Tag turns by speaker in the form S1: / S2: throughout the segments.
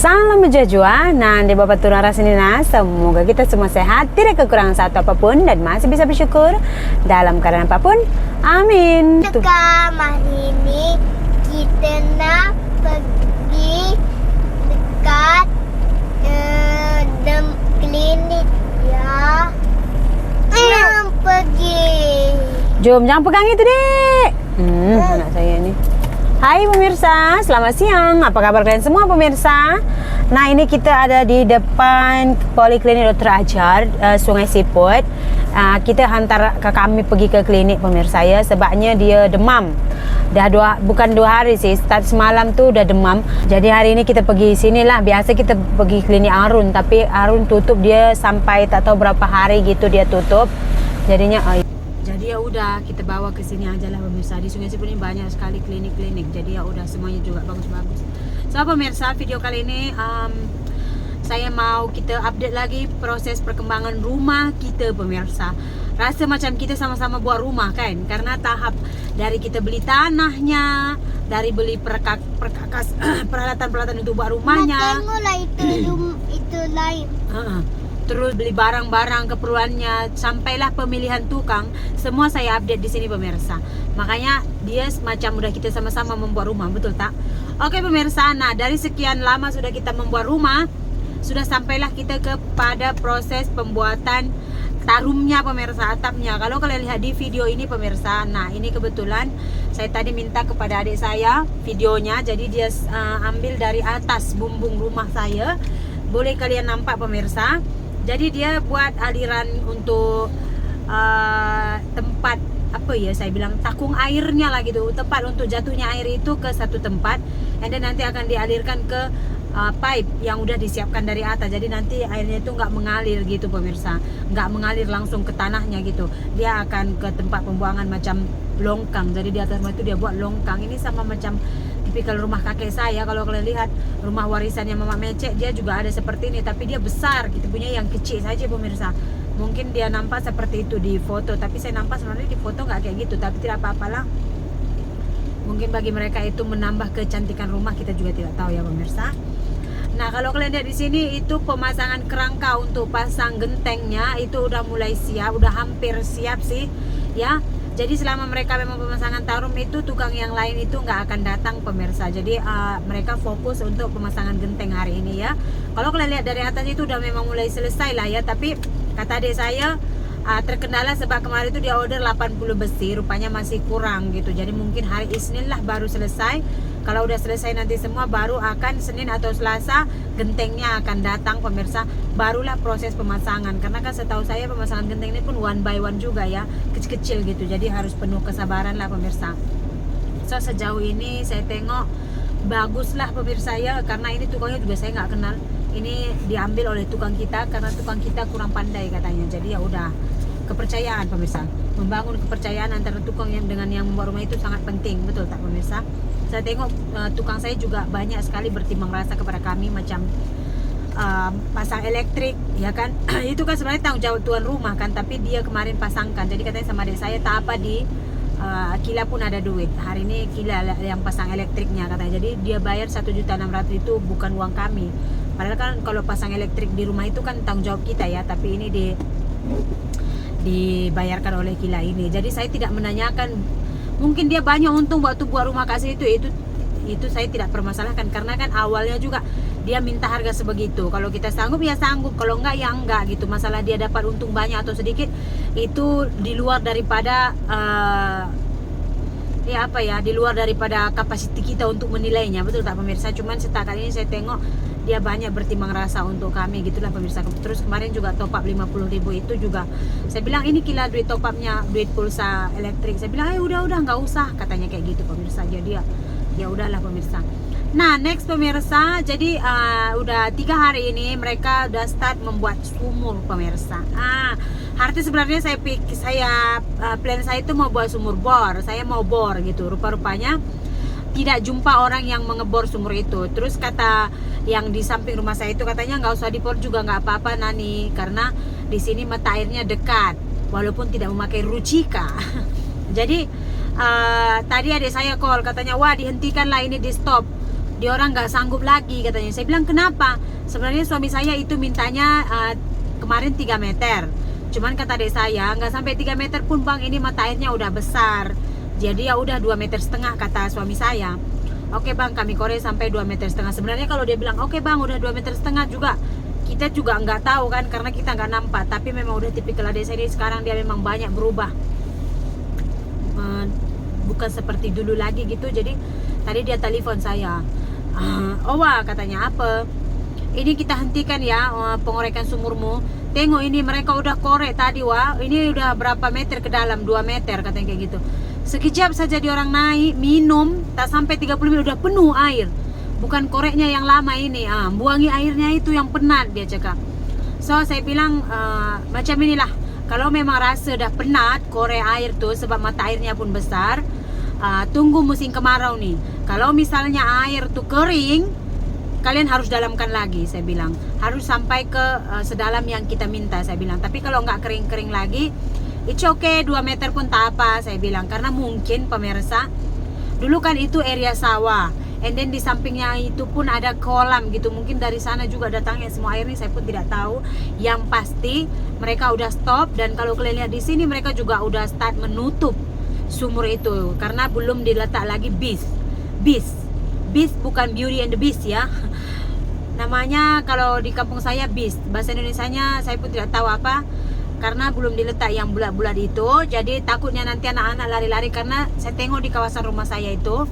S1: Salam menjajua, nande bapak turun rasinina. Semoga kita semua sehat, tidak kekurangan satu apapun, dan masih bisa bersyukur dalam keadaan apapun. Amin.
S2: Sekarang hari ini kita nak pergi dekat klinik ya. Jangan pergi.
S1: Jom, jangan pegang itu, Dek. Anak saya ini. Hai pemirsa, selamat siang. Apa kabar kalian semua pemirsa? Nah, ini kita ada di depan Poliklinik Dr. Ajar, Sungai Siput. Kita hantar ke kami pergi ke klinik pemirsa ya, sebabnya dia demam. Bukan 2 hari sih, start semalam tuh udah demam. Jadi hari ini kita pergi sini lah. Biasa kita pergi klinik Arun, tapi Arun tutup dia sampai tak tahu berapa hari gitu dia tutup. Jadinya jadi ya udah kita bawa ke sini aja lah pemirsa. Di Sungai Siput ini banyak sekali klinik-klinik. Jadi ya udah semuanya juga bagus-bagus. So pemirsa, video kali ini saya mau kita update lagi proses perkembangan rumah kita pemirsa. Rasa macam kita sama-sama buat rumah kan? Karena tahap dari kita beli tanahnya, dari beli perkakas peralatan-peralatan untuk buat rumahnya.
S2: Tengoklah itu lain.
S1: Terus beli barang-barang keperluannya, sampailah pemilihan tukang, semua saya update di sini pemirsa. Makanya dia semacam udah kita sama-sama membuat rumah, betul tak? Oke pemirsa, nah dari sekian lama sudah kita membuat rumah, sudah sampailah kita kepada proses pembuatan tarumnya pemirsa, atapnya. Kalau kalian lihat di video ini pemirsa, nah ini kebetulan saya tadi minta kepada adik saya videonya, jadi dia ambil dari atas bumbung rumah saya. Boleh kalian nampak pemirsa. Jadi dia buat aliran untuk tempat apa ya, saya bilang takung airnya lah gitu, tempat untuk jatuhnya air itu ke satu tempat, and then nanti akan dialirkan ke pipe yang udah disiapkan dari atas. Jadi nanti airnya itu nggak mengalir gitu pemirsa, nggak mengalir langsung ke tanahnya gitu, dia akan ke tempat pembuangan macam longkang. Jadi di atas rumah itu dia buat longkang. Ini sama macam tipikal rumah kakek saya. Kalau kalian lihat rumah warisannya Mama Mecek, dia juga ada seperti ini, tapi dia besar gitu, punya yang kecil saja pemirsa. Mungkin dia nampak seperti itu di foto, tapi saya nampak sebenarnya di foto nggak kayak gitu, tapi tidak apa-apalah. Mungkin bagi mereka itu menambah kecantikan rumah, kita juga tidak tahu ya pemirsa. Nah, kalau kalian lihat di sini itu pemasangan kerangka untuk pasang gentengnya itu udah mulai siap, udah hampir siap sih ya. Jadi selama mereka memang pemasangan tarum itu, tukang yang lain itu nggak akan datang pemirsa. Jadi mereka fokus untuk pemasangan genteng hari ini ya. Kalau kalian lihat dari atas itu udah memang mulai selesai lah ya. Tapi kata adik saya terkendala sebab kemarin itu dia order 80 besi, rupanya masih kurang gitu. Jadi mungkin hari Isnin lah baru selesai. Kalau udah selesai nanti semua, baru akan Senin atau Selasa gentengnya akan datang pemirsa. Barulah proses pemasangan. Karena kan setahu saya pemasangan genteng ini pun one by one juga ya, kecil-kecil gitu. Jadi harus penuh kesabaran lah pemirsa. So sejauh ini saya tengok baguslah pemirsa ya. Karena ini tukangnya juga saya nggak kenal. Ini diambil oleh tukang kita karena tukang kita kurang pandai katanya. Jadi ya udah, kepercayaan pemirsa. Membangun kepercayaan antara tukang yang dengan yang membuat rumah itu sangat penting, betul tak pemirsa? Saya tengok tukang saya juga banyak sekali bertimbang rasa kepada kami, macam pasang elektrik ya kan. Itu kan sebenarnya tanggung jawab tuan rumah kan, tapi dia kemarin pasangkan. Jadi katanya sama adik saya, tak apa di Kila pun ada duit. Hari ini Kila yang pasang elektriknya katanya. Jadi dia bayar 1.600.000 itu bukan uang kami. Padahal kan kalau pasang elektrik di rumah itu kan tanggung jawab kita ya, tapi ini dibayarkan oleh Kila ini. Jadi saya tidak menanyakan, mungkin dia banyak untung waktu buat rumah kasih itu saya tidak permasalahkan, karena kan awalnya juga dia minta harga sebegitu. Kalau kita sanggup ya sanggup, kalau enggak ya enggak gitu. Masalah dia dapat untung banyak atau sedikit itu di luar daripada di luar daripada kapasiti kita untuk menilainya, betul tak pemirsa? Cuman setakat ini saya tengok dia banyak bertimbang rasa untuk kami, gitulah pemirsa. Terus kemarin juga top up 50.000 itu juga saya bilang, ini Kila duit top upnya, duit pulsa elektrik. Saya bilang udah nggak usah katanya kayak gitu pemirsa. Jadi ya udahlah pemirsa. Nah next pemirsa, jadi udah 3 hari ini mereka udah start membuat sumur pemirsa. Arti sebenarnya plan saya itu mau buat sumur bor, saya mau bor gitu. Rupa-rupanya tidak jumpa orang yang mengebor sumur itu. Terus kata yang di samping rumah saya itu, katanya nggak usah dibor juga nggak apa-apa Nani, karena di sini mata airnya dekat walaupun tidak memakai rucika. Jadi tadi adik saya call, katanya wah dihentikanlah ini, di stop dia orang nggak sanggup lagi katanya. Saya bilang kenapa? Sebenarnya suami saya itu mintanya kemarin 3 meter. Cuman kata adik saya nggak sampai 3 meter pun bang, ini mata airnya udah besar. Jadi ya udah 2,5 meter kata suami saya. Oke bang, kami korek sampai 2,5 meter. Sebenarnya kalau dia bilang oke bang udah 2,5 meter juga, kita juga nggak tahu kan, karena kita nggak nampak. Tapi memang udah tipikal adik saya ini sekarang, dia memang banyak berubah, bukan seperti dulu lagi gitu. Jadi tadi dia telepon saya, Owa katanya apa, ini kita hentikan ya pengorekan sumurmu. Tengok ini mereka udah korek tadi wah, ini udah berapa meter ke dalam, 2 meter katanya kayak gitu. Sekejap saja dia orang naik minum, tak sampai 30 menit udah penuh air. Bukan koreknya yang lama ini, buangi airnya itu yang penat, dia cakap. So saya bilang macam inilah, kalau memang rasa dah penat korek air tuh sebab mata airnya pun besar, tunggu musim kemarau nih. Kalau misalnya air tuh kering, kalian harus dalamkan lagi, saya bilang. Harus sampai ke sedalam yang kita minta, saya bilang. Tapi kalau nggak kering-kering lagi, it's okay, 2 meter pun tak apa, saya bilang. Karena mungkin pemirsa, dulu kan itu area sawah, and then di sampingnya itu pun ada kolam gitu. Mungkin dari sana juga datangnya semua air ini, saya pun tidak tahu. Yang pasti mereka udah stop, dan kalau kalian lihat di sini mereka juga udah start menutup sumur itu karena belum diletak lagi bis bukan Beauty and the Beast ya. Namanya kalau di kampung saya bis, bahasa Indonesianya saya pun tidak tahu apa, karena belum diletak yang bulat-bulat itu. Jadi takutnya nanti anak-anak lari-lari, karena saya tengok di kawasan rumah saya itu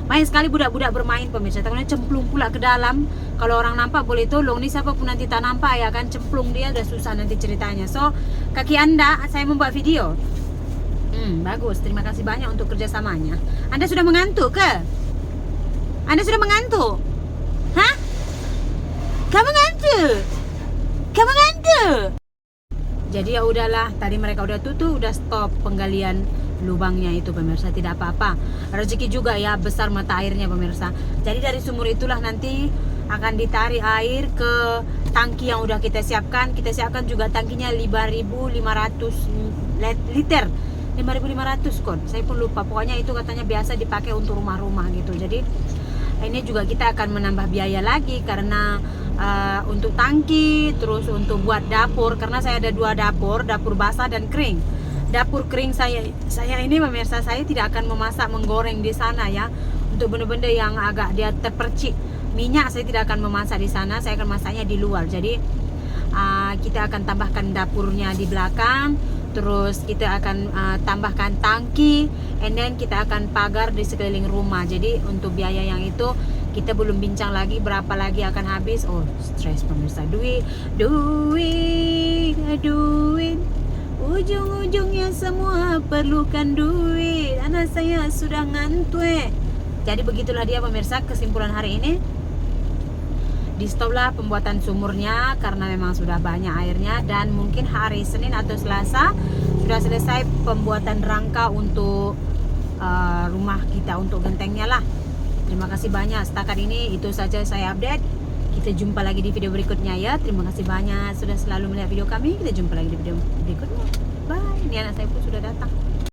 S1: banyak sekali budak-budak bermain pemirsa. Takutnya cemplung pula ke dalam. Kalau orang nampak boleh tolong, nih siapa pun nanti tak nampak ya kan, cemplung dia udah susah nanti ceritanya. So kaki anda saya membuat video. Bagus, terima kasih banyak untuk kerjasamanya. Anda sudah mengantuk ke? Anda sudah mengantuk? Hah? Kamu ngantuk? Kamu ngantuk? Jadi ya udahlah, tadi mereka udah tutup, udah stop penggalian lubangnya itu pemirsa, tidak apa-apa. Rezeki juga ya, besar mata airnya pemirsa. Jadi dari sumur itulah nanti akan ditarik air ke tangki yang udah kita siapkan. Kita siapkan juga tangkinya 5.500 liter. 5.500 kon. Saya pun lupa. Pokoknya itu katanya biasa dipakai untuk rumah-rumah gitu. Jadi ini juga kita akan menambah biaya lagi karena untuk tangki, terus untuk buat dapur, karena saya ada 2 dapur basah dan kering. Dapur kering saya ini pemirsa, saya tidak akan memasak menggoreng di sana ya. Untuk benda-benda yang agak dia terpercik minyak, saya tidak akan memasak di sana, saya akan masaknya di luar. Jadi kita akan tambahkan dapurnya di belakang, terus kita akan tambahkan tangki, and then kita akan pagar di sekeliling rumah. Jadi untuk biaya yang itu kita belum bincang lagi berapa lagi akan habis. Oh, stres pemirsa, duit, ujung-ujungnya semua perlukan duit. Anak saya sudah ngantuk. Jadi begitulah dia pemirsa, kesimpulan hari ini. Di stoplah pembuatan sumurnya karena memang sudah banyak airnya, dan mungkin hari Senin atau Selasa sudah selesai pembuatan rangka untuk rumah kita, untuk gentengnya lah. Terima kasih banyak. Setakat ini itu saja saya update. Kita jumpa lagi di video berikutnya ya. Terima kasih banyak sudah selalu melihat video kami. Kita jumpa lagi di video berikutnya. Bye. Ini anak saya pun sudah datang.